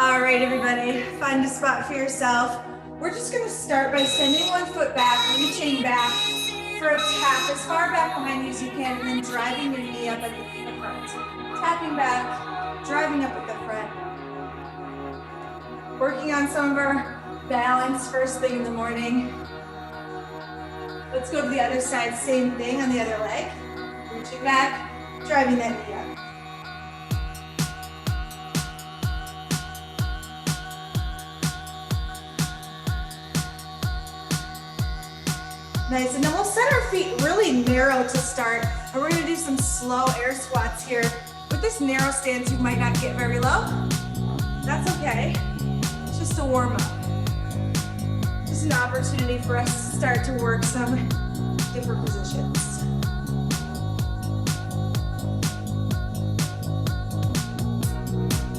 All right, everybody, find a spot for yourself. We're just gonna start by sending one foot back, reaching back for a tap as far back behind you as you can, and then driving your knee up at the front. Tapping back, driving up at the front. Working on some of our balance first thing in the morning. Let's go to the other side, same thing on the other leg. Reaching back, driving that knee up. Nice, and then we'll set our feet really narrow to start, and we're gonna do some slow air squats here. With this narrow stance, you might not get very low. That's okay, it's just a warm up. Just an opportunity for us to start to work some different positions.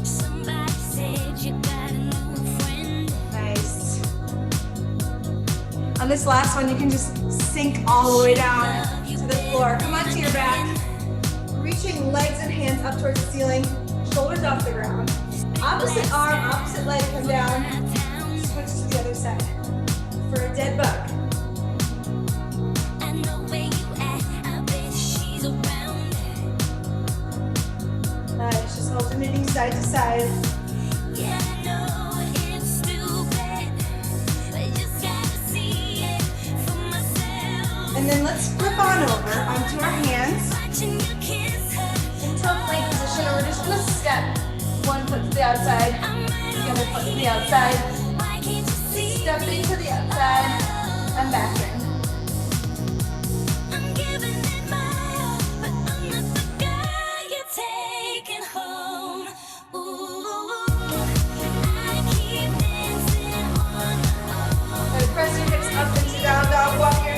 Somebody said you got a new friend. Nice. On this last one, you can just sink all the way down to the floor. Come onto your back. Reaching legs and hands up towards the ceiling, shoulders off the ground. Opposite arm, opposite leg, come down. Switch to the other side for a dead bug. I know where you at, I bet she's around. Nice, just alternating side to side. Yeah, I know it's stupid, but just gotta see it for myself. And then let's flip on over onto our hands Watching you kiss her, into a plank position, and we're just gonna step one foot to the outside, the other foot to the outside. why can't you see? Stepping to the outside and back in. I'm giving it my all, but I'm not the guy you're taking home. Ooh, I keep dancing on my own. Now press your hips up into down dog. Walk your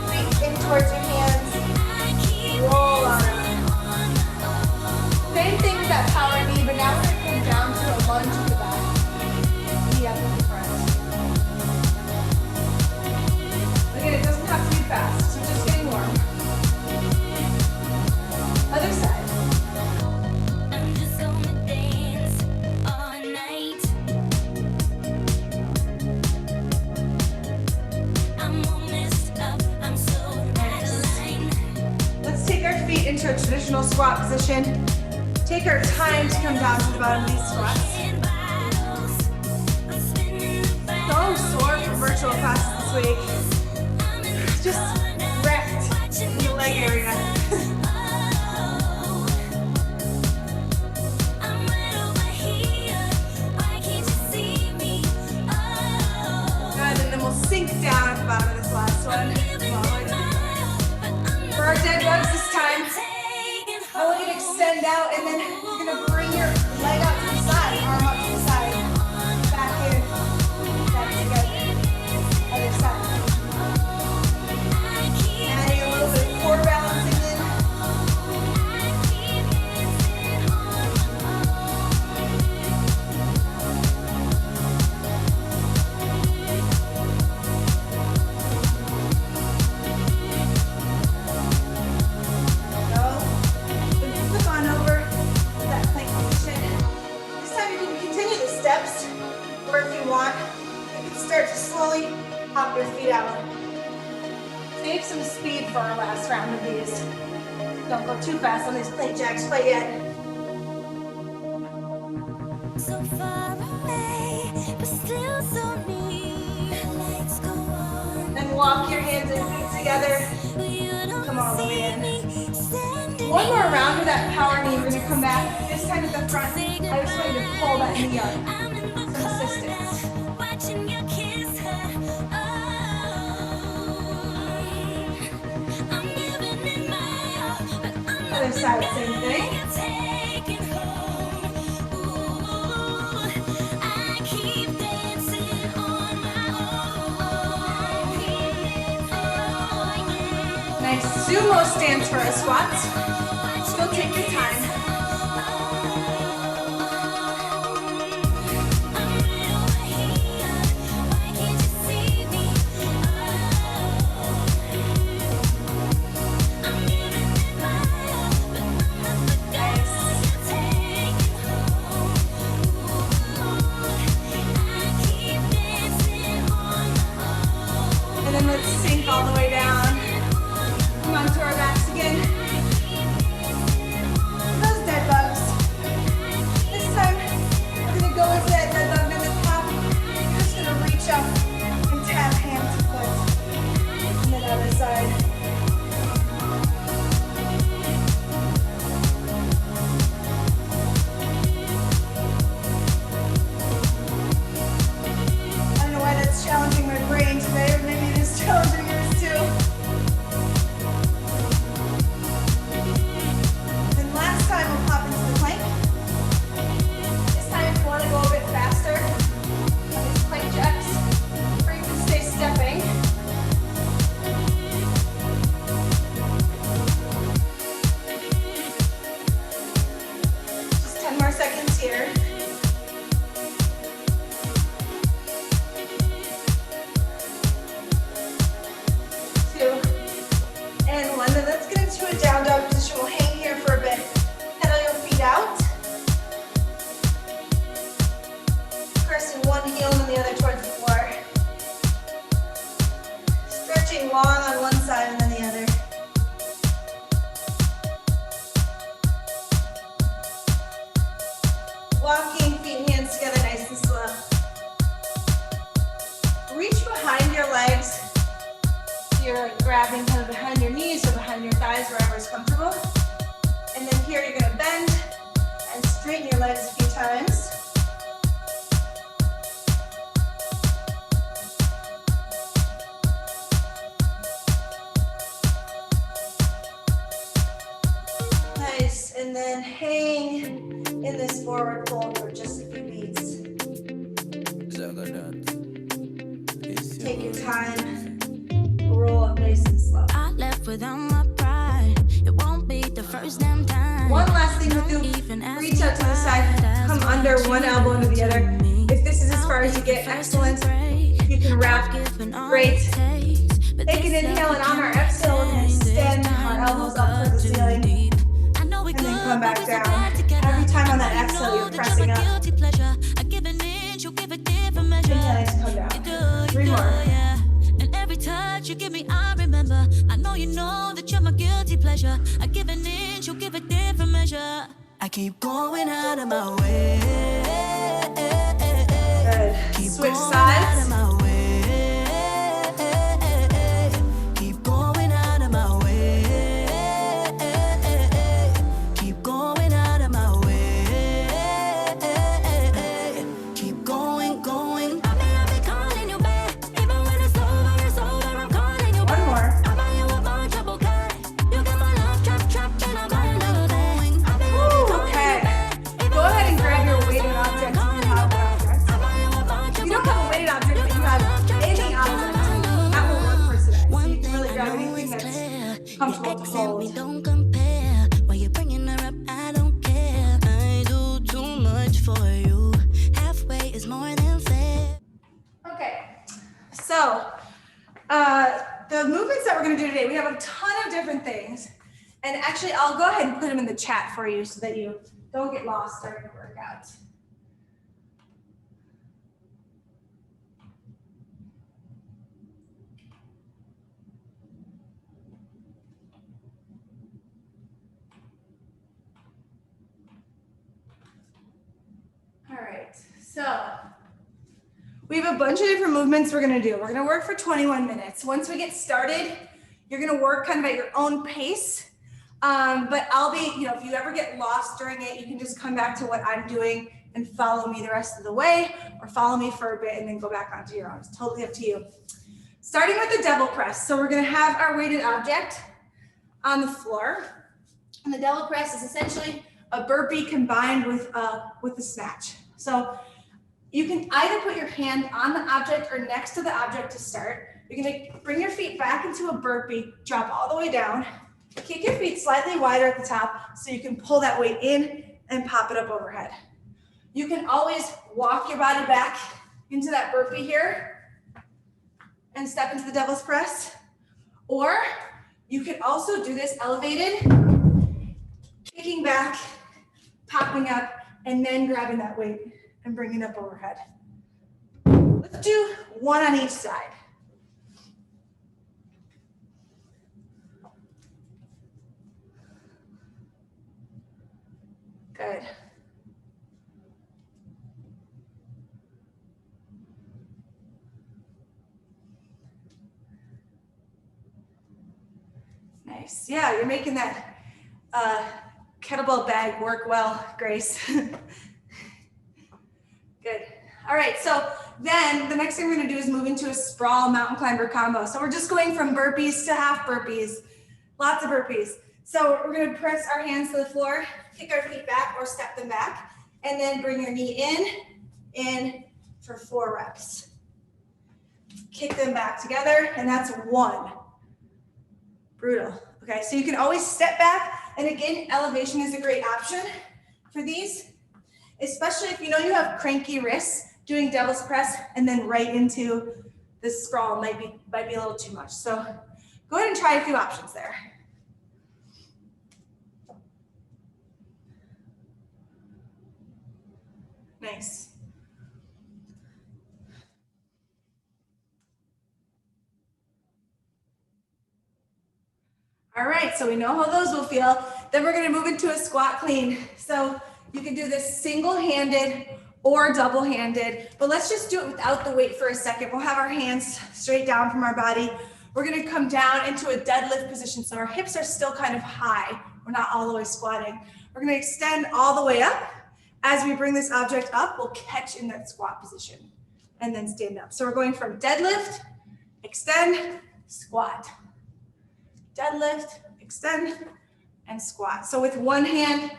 feet in towards your hands. I keep Roll on up. dancing on my own. Same thing with that power knee, but now we're going to come down to a lunge at the back. Knee up in the front. Again, it doesn't have to be fast. You're just getting warm. Other side. I'm just gonna dance all night. I'm all messed up, I'm so out of line. Let's take our feet into a traditional squat position. Take our time to come down to the bottom of these squats. And bottles, I'm spinning the So sore for virtual classes this week. I'm in the Just wrecked in the leg area. I'm right over here. Why can't you see me? Oh, Good, and then we'll sink down at the bottom of this last one. For our dead bugs this time, I want you to extend out, and then you're gonna bring your leg out to the side, arm up to the side, back in, back together, other side. Adding a little bit of core balancing in. Go. Then flip on over to that plank position. This time you can continue the steps, or if you want, you can start to slowly hop your feet out. Save some speed for our last round of these. Don't go too fast on these plank jacks quite yet. so far away, but still so near. Lights go on. Then walk your hands and feet together. But you don't Come all the way see in. me standing One more round of that power knee. We're gonna come back, this time at the front. I just want you to pull that knee up. I'm in the Some assistance. corner, watching you kiss her. Oh, I'm giving it my all, but I'm not Other side, same thing. you're taking home. Ooh, I keep dancing on my own. Nice sumo stance for our squats. Still take your time. seconds here. 2 and 1. Then let's get into a down dog position. We'll hang here for a bit. Pedal your feet out. Pressing one heel and the other towards the floor. Stretching long on one side and then the other. Walking feet and hands together nice and slow. Reach behind your legs. You're grabbing kind of behind your knees or behind your thighs, wherever is comfortable. And then here you're gonna bend and straighten your legs a few times. Nice, and then hang in this forward fold for just a few beats. Take your time, roll up nice and slow. I left without my pride. It won't be the first damn time. One last thing to do, reach out to the side, come under one elbow into the other. If this is as far as you get, excellent. You can wrap, great. Take an inhale, and on our exhale, we're going to extend our elbows up towards the ceiling. And then come back down. Every time on that exhale, you're pressing up. Inhale, come down. 3 more. And every touch you give me, I remember. I know you know that you're my guilty pleasure. I give an inch, you'll give a different measure. I keep going out of my way. Good. Keep Switch going sides. out of my way. Keep going out of my way. Keep going out of my way. Keep going, going. I'll be calling you back. Even when it's over, I'm calling you back. One more. I'll buy you a bunch of bouquet. You get my love, trap, and I'm going to the Woo, okay. Go ahead and grab your weighted object if you have an object. If you don't have a weighted object, but you have any object, that will work for today. So you can really grab anything that's comfortable to hold. Don't compare. While you're bringing her up, I don't care. I do too much for you. Halfway is more than fair. Okay, so the movements that we're going to do today, we have a ton of different things. And actually, I'll go ahead and put them in the chat for you so that you don't get lost during the workout. All right, so we have a bunch of different movements we're gonna do. We're gonna work for 21 minutes. Once we get started, you're gonna work kind of at your own pace. But I'll be, if you ever get lost during it, you can just come back to what I'm doing and follow me the rest of the way, or follow me for a bit and then go back onto your own. It's totally up to you. Starting with the devil press. So we're gonna have our weighted object on the floor. And the devil press is essentially a burpee combined with a snatch. So you can either put your hand on the object or next to the object to start. You're gonna bring your feet back into a burpee, drop all the way down. Kick your feet slightly wider at the top so you can pull that weight in and pop it up overhead. You can always walk your body back into that burpee here and step into the devil's press. Or you can also do this elevated, kicking back, popping up, and then grabbing that weight and bringing it up overhead. Let's do one on each side. Good. Nice. Yeah, you're making that kettlebell bag work well, Grace. Good. All right, so then the next thing we're gonna do is move into a sprawl mountain climber combo. So we're just going from burpees to half burpees, lots of burpees. So we're gonna press our hands to the floor, kick our feet back or step them back, and then bring your knee in for 4 reps. Kick them back together, and that's 1. Brutal. Okay, so you can always step back, and again, elevation is a great option for these. especially if you know you have cranky wrists, doing devil's press and then right into the scroll might be a little too much. So go ahead and try a few options there. Nice. All right, so we know how those will feel. Then we're gonna move into a squat clean. So you can do this single-handed or double-handed, but let's just do it without the weight for a second. We'll have our hands straight down from our body. We're gonna come down into a deadlift position. So our hips are still kind of high. We're not all the way squatting. We're gonna extend all the way up. As we bring this object up, we'll catch in that squat position and then stand up. So we're going from deadlift, extend, squat. Deadlift, extend, and squat. So with one hand,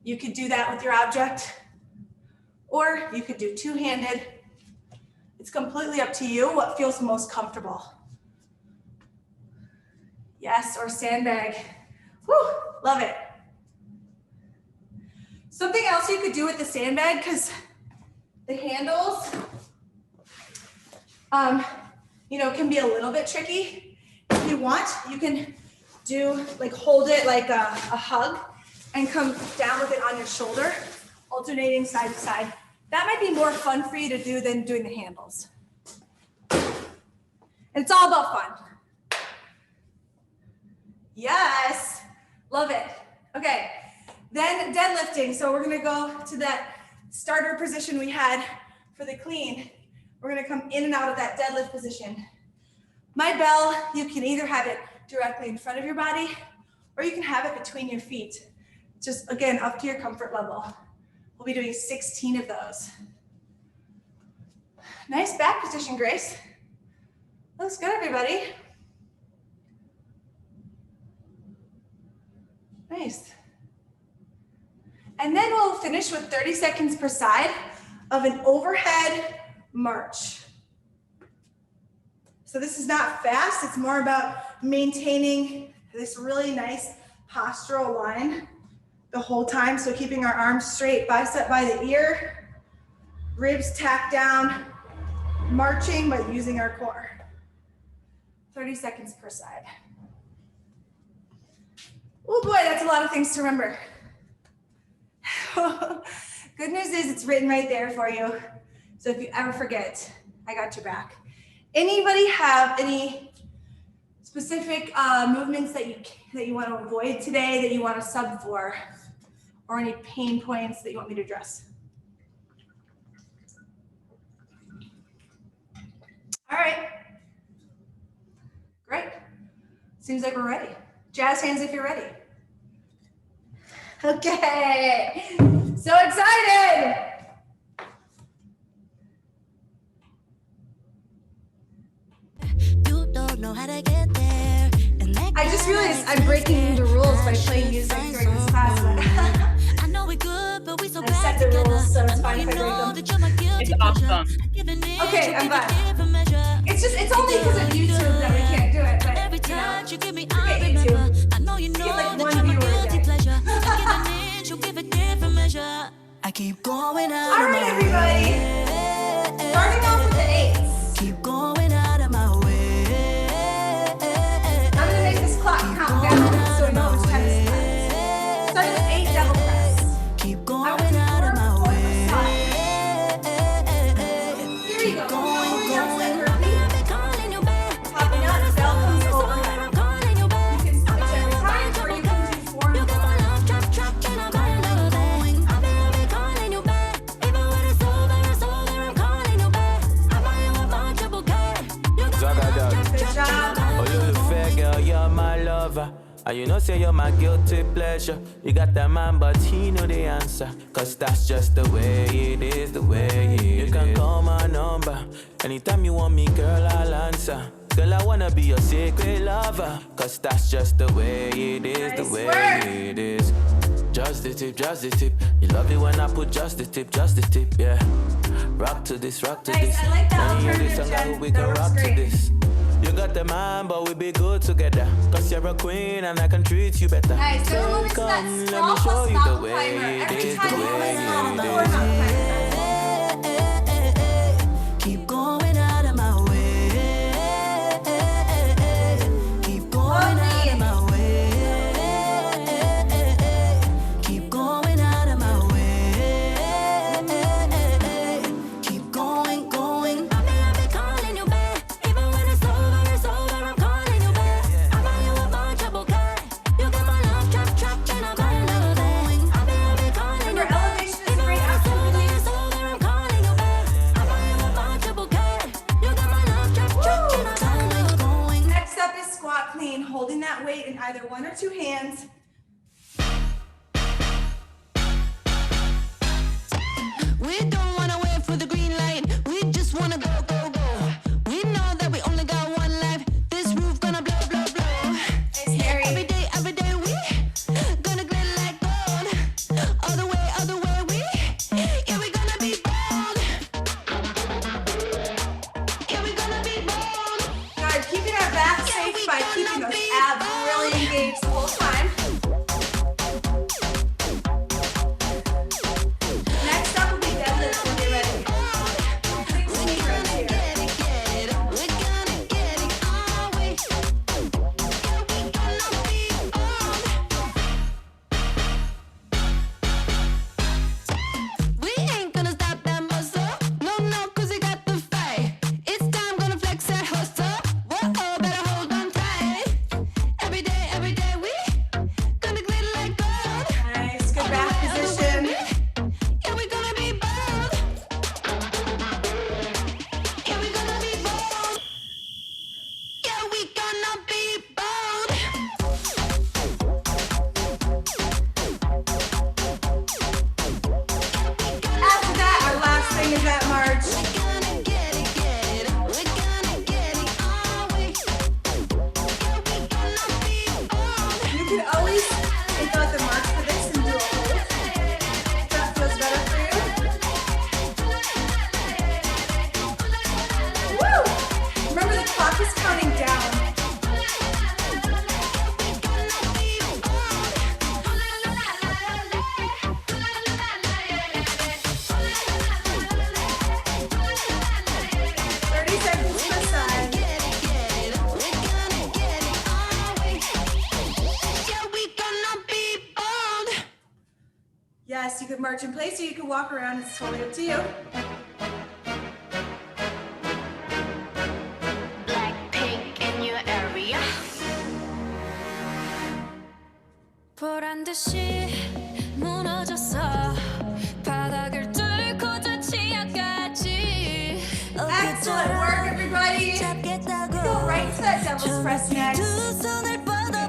you could do that with your object, or you could do two-handed. It's completely up to you what feels most comfortable. Yes, or sandbag. Woo, love it. Something else you could do with the sandbag, because the handles, can be a little bit tricky. If you want, you can do hold it like a hug and come down with it on your shoulder, alternating side to side. That might be more fun for you to do than doing the handles. And it's all about fun. Yes, love it. Okay, then deadlifting. So we're gonna go to that starter position we had for the clean. We're gonna come in and out of that deadlift position. My bell, you can either have it directly in front of your body or you can have it between your feet. Just again, up to your comfort level. We'll be doing 16 of those. Nice back position, Grace. Looks good, everybody. Nice. And then we'll finish with 30 seconds per side of an overhead march. So this is not fast, it's more about maintaining this really nice postural line the whole time. So keeping our arms straight, bicep by the ear, ribs tacked down, marching but using our core. 30 seconds per side. Oh boy, that's a lot of things to remember. Good news is it's written right there for you. So if you ever forget, I got your back. Anybody have any specific movements that you want to avoid today, that you want to sub for, or any pain points that you want me to address? All right. Great. Seems like we're ready. Jazz hands if you're ready. Okay. So excited. Know how to get there. I just realized I'm breaking the rules by playing music during this class. I know we good, but we so I bad set the together. rules, so it's fine if I break them. It's awesome. Okay, I'm back. It's only because of YouTube that we can't do it, but every time you give me, forget I remember. YouTube. I know you know Get like that one you're my viewer a guilty day. pleasure. I give an inch, you give a different measure. I keep going out. All right, everybody. Starting off with the eights. Keep going out of my way. I'm gonna make this clock count down so we know which time it's time. Starting with 8 double press. Keep I going want to out of my four way. Here we go. Going, Going. calling you back. Popping up, bell comes over. I'm calling you back. You can switch every time, or you can do 4 You and got 4. my love trapped in a bundle. I'll be calling you back. Even when it's over, I'm calling you back. I buy you a bunch of bouquet. You got my love Good trapped job. Oh, you the fair girl, you're my lover. And you know, say you're my guilty pleasure. You got that man, but he know the answer. Cause that's just the way it is, the way it is. You can call my number. Anytime you want me, girl, I'll answer. Girl, I wanna be your secret lover. Cause that's just the way it is, the Nice way work. it is. Just the tip, just the tip. You love it when I put just the tip, yeah. Rock to this, rock to Nice, this. I like that When you hear alternative, this song, I Jen. hope we That can works rock to great. this. You got the man, but we be good together. Cause you're a queen and I can treat you better. Nice. So we're moving to that Come, sprawl let me show plus you the mountain way climber. it Every is, time the you way move it the is. floor mountain either one or two hands. We don't wanna wait for the green light. We just wanna go, go, go. We know that we only got one life. This roof gonna blow, blow, blow. Every day we gonna glitter like gold. All the way we, yeah, we gonna be bold. Yeah, we gonna be bold. Now, keeping our back safe by keeping those abs really engaged the whole time. Next up will be deadlift when you're ready. 16 reps here. We're gonna get it our way. Yeah, we gonna be bold. We ain't gonna stop that muscle. No, no, 'cause we got the fight. It's time, gonna flex that hustle. Whoa, better hold on tight. Every day we gonna glitter like gold. Nice, good back position. Yeah, we gonna be bold. Yeah, we gonna be bold. Yeah, we gonna be bold. After that, our last thing is that march. We're gonna get it. We're gonna get it our way. Yeah, we gonna be bold. You can always take out the march for this and do a hold. If that feels better for you. Woo! Remember, the clock is counting down. Seconds per side. We're gonna get it our way. Yeah, we gonna be bold. Yes, you could march in place or you could walk around. It's totally up to you. Blackpink in your area. 보란 듯이 무너졌어 바닥을 뚫고 저 지하까지 Excellent work, everybody. Go right into that devil's press next. 두 손을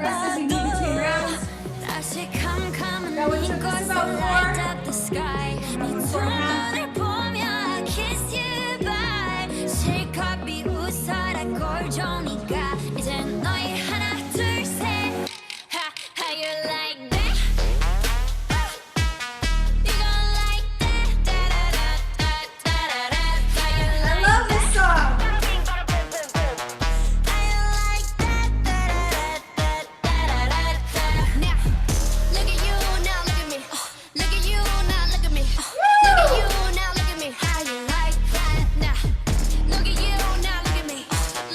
Rest as you need between rounds. 다시 캄캄한 That one took us 이곳에 about light 4. up the sky 네 Four and a half. 손을 보며 kiss you bye 실컷 비웃어라 꼴 좋으니까 이제 너희 하나 둘셋 How you like that? You gon' like that? Da-da-da-da-da-da-da. How you I like love this song. How you like that? Da-da-da-da-da-da-da. Now, look at you, now look at me. Look at you, now look at me. Look at you, now look at me. How you like that? Now, look at you, now look at me.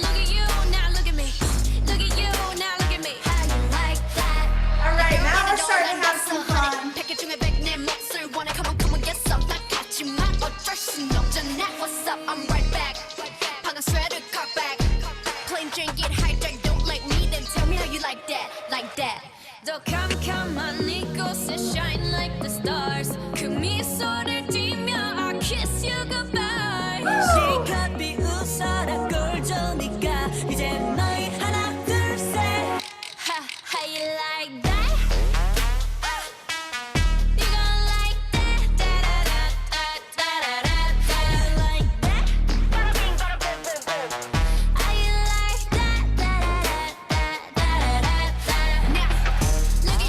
Look at you, now look at me. Look at you, now look at me. How you like that? All right, now we're starting to have some fun. 패킷 중에 100내 몫을 원해. Come on, get some. 나 같지만 어쩔 순 없잖아. What's up? I'm right back. 방금 shredded cut back. Plain Jane get hijacked. Don't like me, then tell me how you like that, like that. 더 캄캄한 이곳에 shine like the stars. 그 미소를 띠며 I kiss you goodbye. 실컷 비웃어라 꼴 좋으니까 이제 너희 하나 둘 셋. How you like that? You gon' like that? Da-da-da-da-da-da-da. How you like that? How you like that? Da-da-da-da-da-da-da. Now, look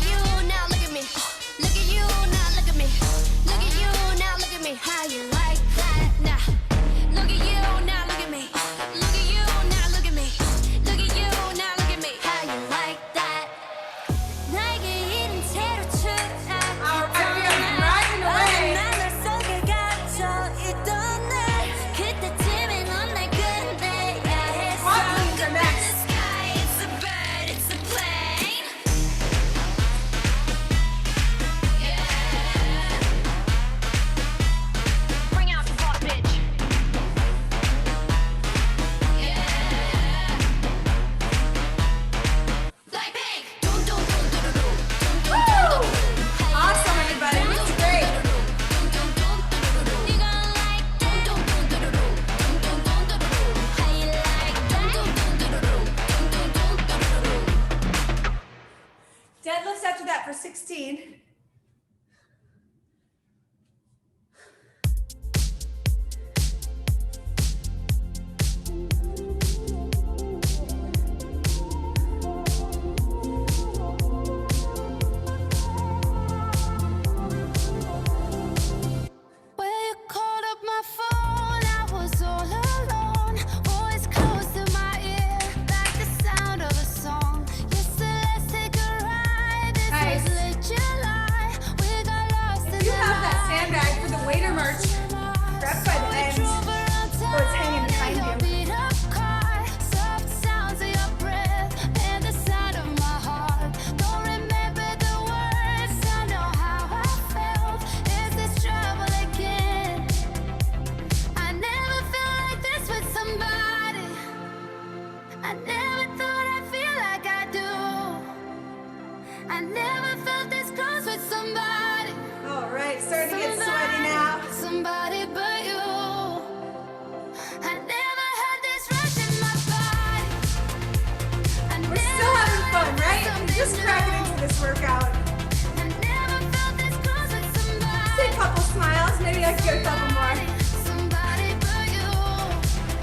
this workout. I never felt this close with somebody. Say a couple smiles. Maybe I can get a couple more. Somebody but you.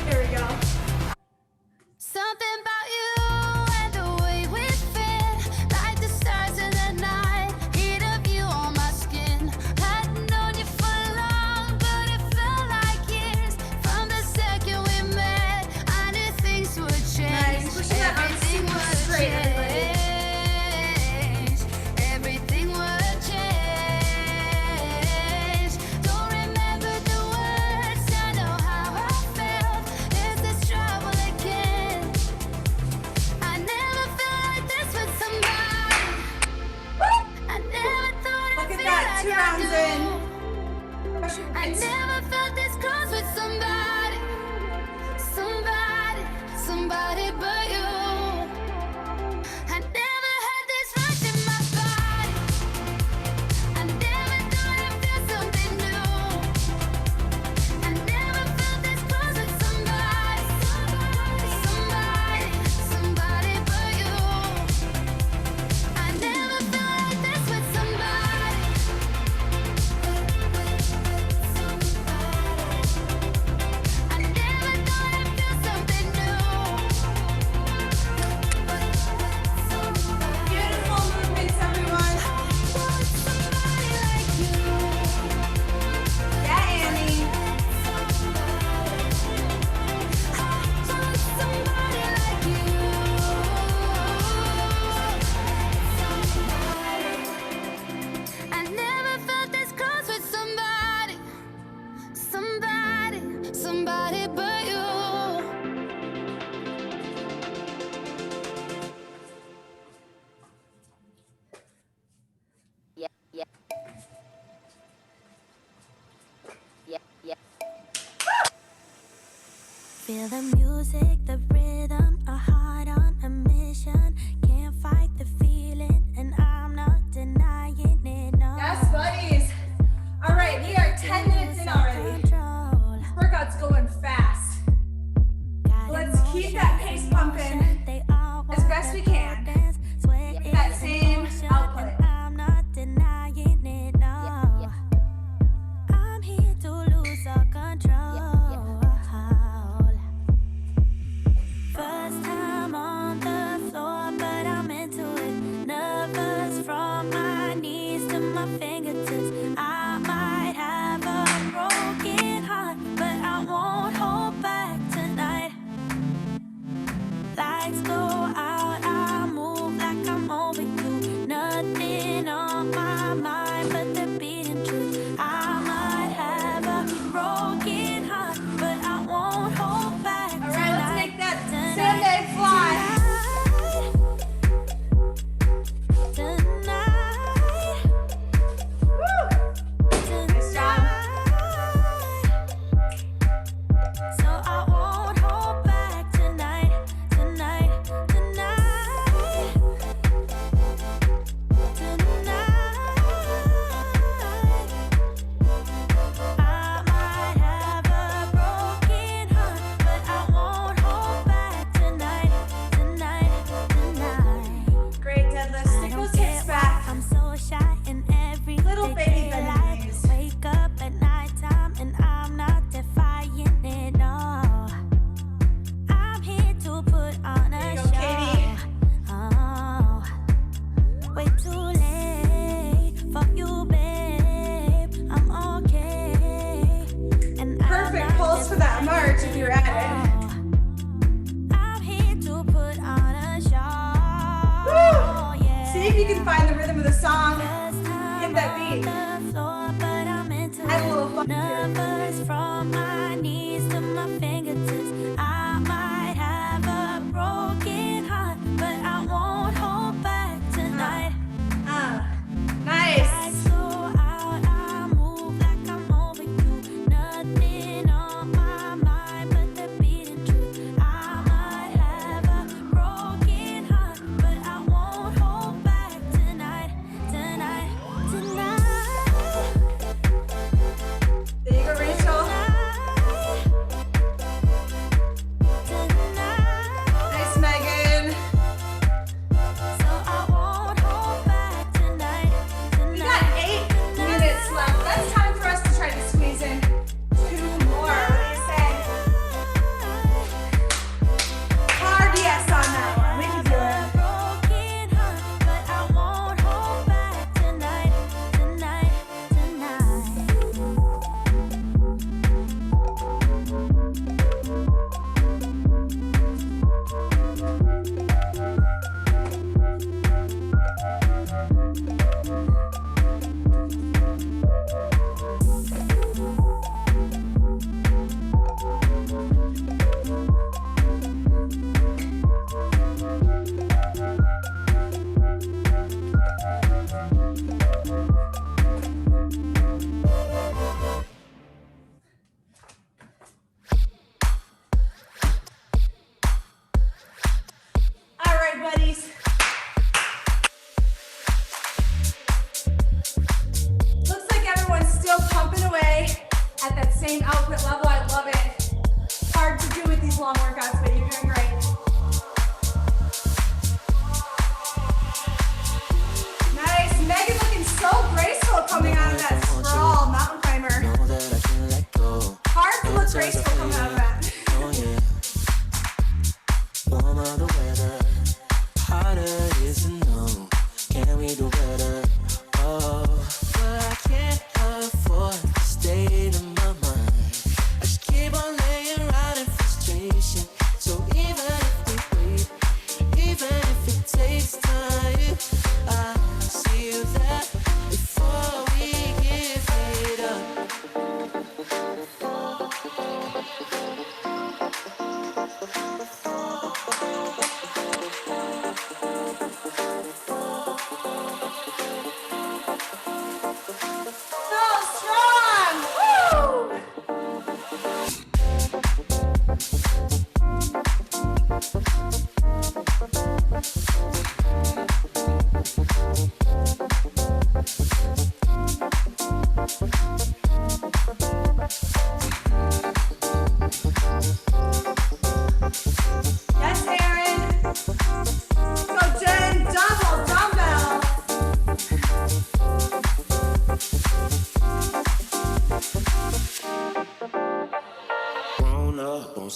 There we go. Something about you and the way we fit, like the stars in the night. Heat of you on my skin. Hadn't known you for long, but it felt like years. From the second we met, I knew things would change. Nice. Pushing that arm Everything super would straight, everybody. change. Everything would change. Don't remember the words, I know how I felt. Is this trouble again? I never felt like this with somebody. I never thought I'd Look at feel that. like 2 I rounds do. in. Push your I feet. never felt this close with somebody. Somebody but you. I never had this rush in my body. I never thought I'd feel something new. I never felt this close with somebody. Somebody but you. I never felt like this with somebody. I never thought I'd feel something new. Beautiful movements, everyone. Somebody like you. Yeah, Annie. Somebody like you. I never felt this close with somebody. Somebody but you. Feel the music, the rhythm, a heart on a mission. Can't fight the feeling, and I'm not denying it. No. Yes, buddies. All right, we are 10 minutes in already. Control. Workout's going fast. Let's keep that pace pumping as best we can. Get that same output. I'm not denying it, no. I'm here to lose all control. First time on the floor, but I'm into it. Nervous from my knees to my fingertips. I might have a broken heart, but I won't hold back tonight. Lights go out, I move like I'm overdue. Nothing on my mind but the beating truth. I might have a broken heart, but I won't hold back. All right, let's make that Sunday fly. Woo! Nice job. So I won't hold back tonight. I might have a broken heart, but I won't hold back tonight. Great deadlift. I Stick don't those care hips why back. I'm so shy in every Little baby bend daylight. knees. Wake up at nighttime and I'm not defying it, no. I'm here to put on There a you go, show. Katie. Oh, way too late for you, babe. I'm okay. And Perfect pulse for that march if you're at it. I'm here to put on a show. Woo! Yeah. See if you can find the rhythm of the song. First time Get that beat. on the floor, but I'm into Add a it. little fun here. Nervous from my knees to my fingertips. I might have a broken heart, but I won't hold back tonight. Nice. Lights go out, I move like I'm overdue. Nothing on my mind but the beating truth. I might have a broken heart, but I won't hold back tonight. There you go, Rachel.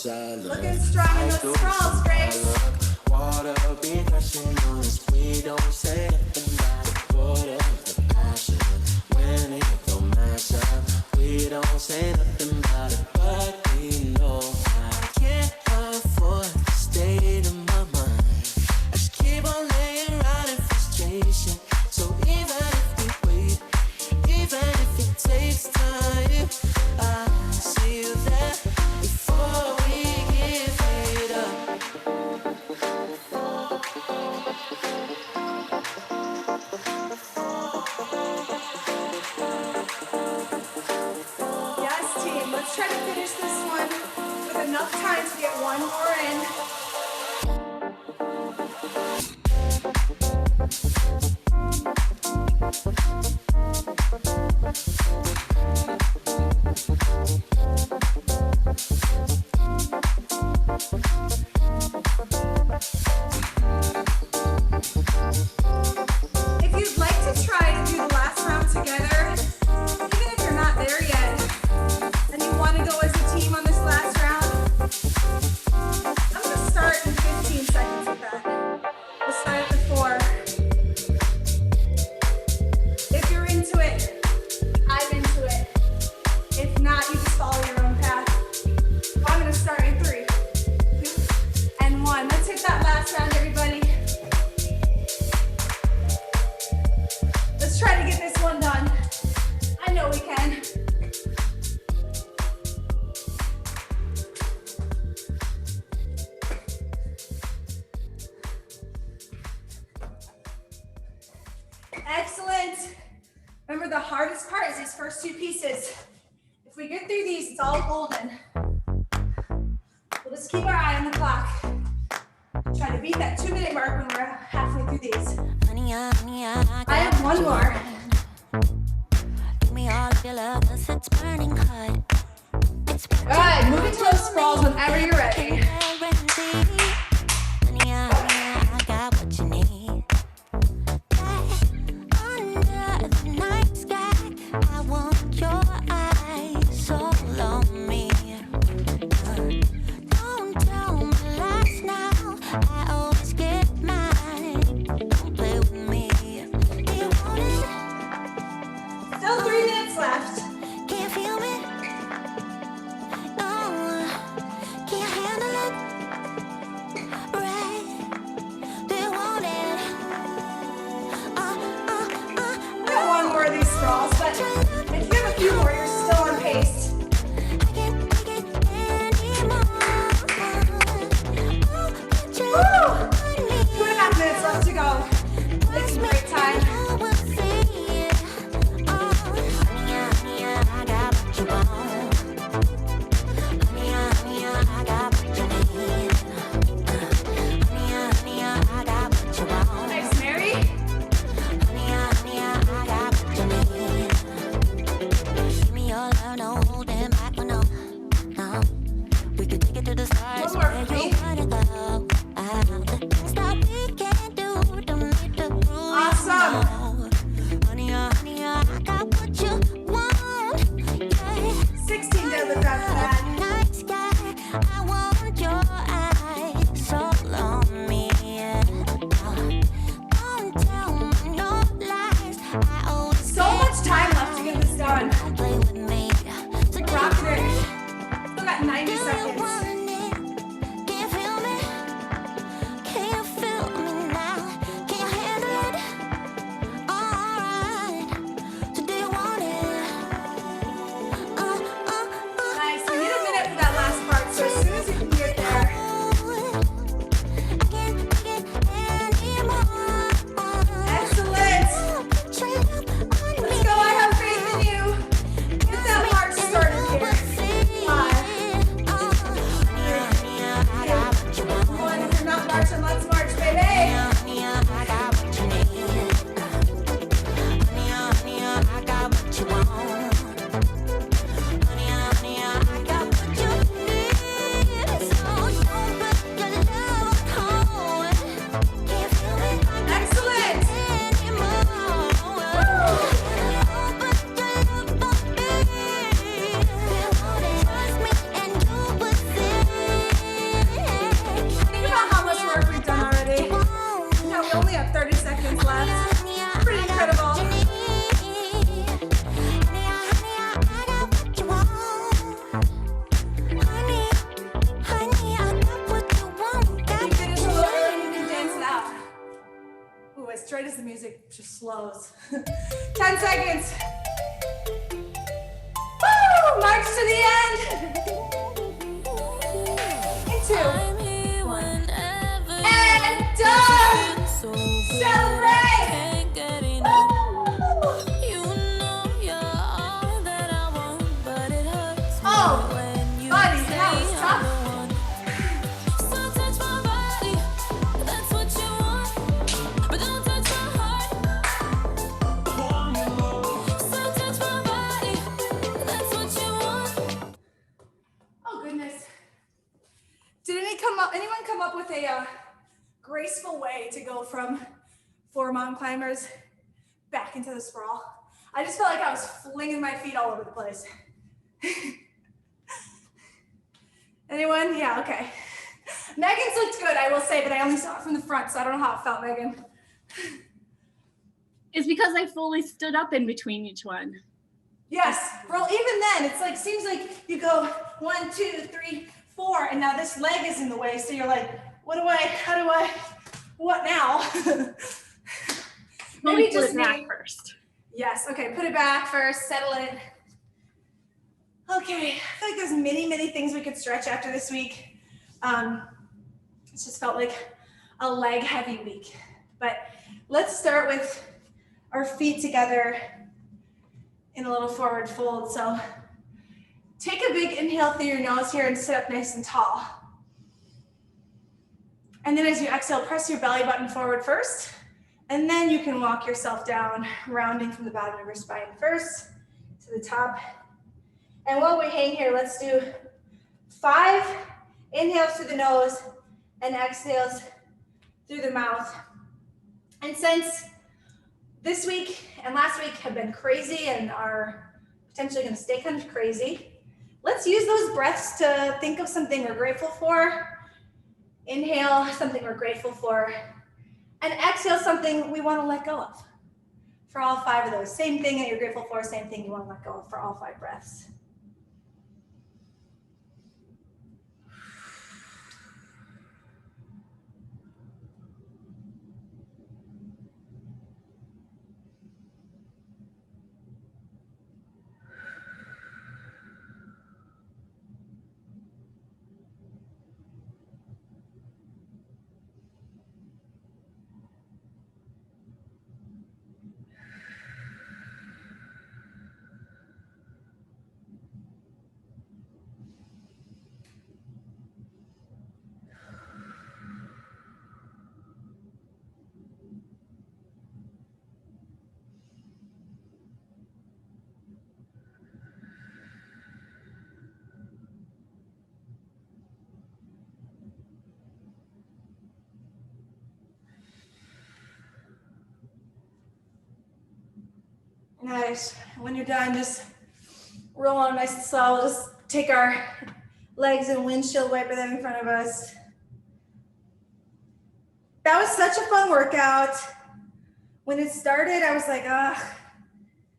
Looking strong in those sprawls, Grace. Water be crashing on us. We don't say nothing about it. Water the passion. When it don't match up, we don't say nothing about it. But we know I can't afford to stay in my mind. I just keep on laying around in frustration. So even if we wait, even if it takes time, I see you there before we give it up. Yes, team. Let's try to finish this one with enough time to get one more in. If you'd like to try to do the last round together, even if you're not there yet, and you want to go as a team on this last round, I'm going to start in 15 seconds with that. We'll start at the 4. If you're into it, I'm into it. If not, you just follow your own path. I'm going to start in 3, 2, and 1. Let's hit that last round, everybody. Let's try to get this one done. I know we can. Excellent. Remember, the hardest part is these first 2 pieces. If we get through these, it's all golden. We'll just keep our eye on the clock. Try to beat that 2-minute mark when we're halfway through these. I have one more. Give me all of your love, 'cause it's burning hot. Good. Moving to those sprawls whenever you're ready. I got what you need. Under the night sky, I want your eyes all on me. Don't tell me lies now. I always get mine. Don't play with me. Do you want it? Still 3 minutes left. Can't feel me. No. Can you handle the music just slows. 10 seconds. Woo! March to the end. In 2, 1. And done! Celebrate! Woo! Oh, buddy, that was tough. Oh goodness. Did anyone come up with a graceful way to go from 4 mountain climbers back into the sprawl? I just felt like I was flinging my feet all over the place. Anyone? Yeah, okay. Megan's looked good, I will say, but I only saw it from the front, so I don't know how it felt, Megan. It's because I fully stood up in between each one. Yes, well, even then, it's like, seems like you go 1, 2, 3, 4, and now this leg is in the way, so you're like, what now? Maybe just put it back first. Yes, okay, put it back first, settle it. Okay, I feel like there's many things we could stretch after this week. It just felt like a leg heavy week. But let's start with our feet together in a little forward fold. So take a big inhale through your nose here and sit up nice and tall. And then as you exhale, press your belly button forward first. And then you can walk yourself down, rounding from the bottom of your spine first to the top. And while we hang here, let's do 5 inhales through the nose and exhales through the mouth. And since this week and last week have been crazy and are potentially going to stay kind of crazy, let's use those breaths to think of something we're grateful for. Inhale, something we're grateful for. And exhale, something we want to let go of. For all 5 of those. Same thing that you're grateful for, same thing you want to let go of for all 5 breaths. Nice. When you're done, just roll on nice and slow. We'll just take our legs and windshield wiper them in front of us. That was such a fun workout. When it started, I was like,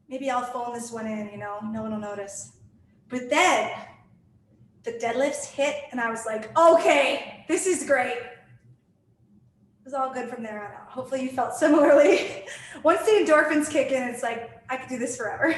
maybe I'll phone this one in, no one will notice. But then the deadlifts hit and I was like, okay, this is great. It was all good from there on out. Hopefully you felt similarly. Once the endorphins kick in, it's like, I could do this forever.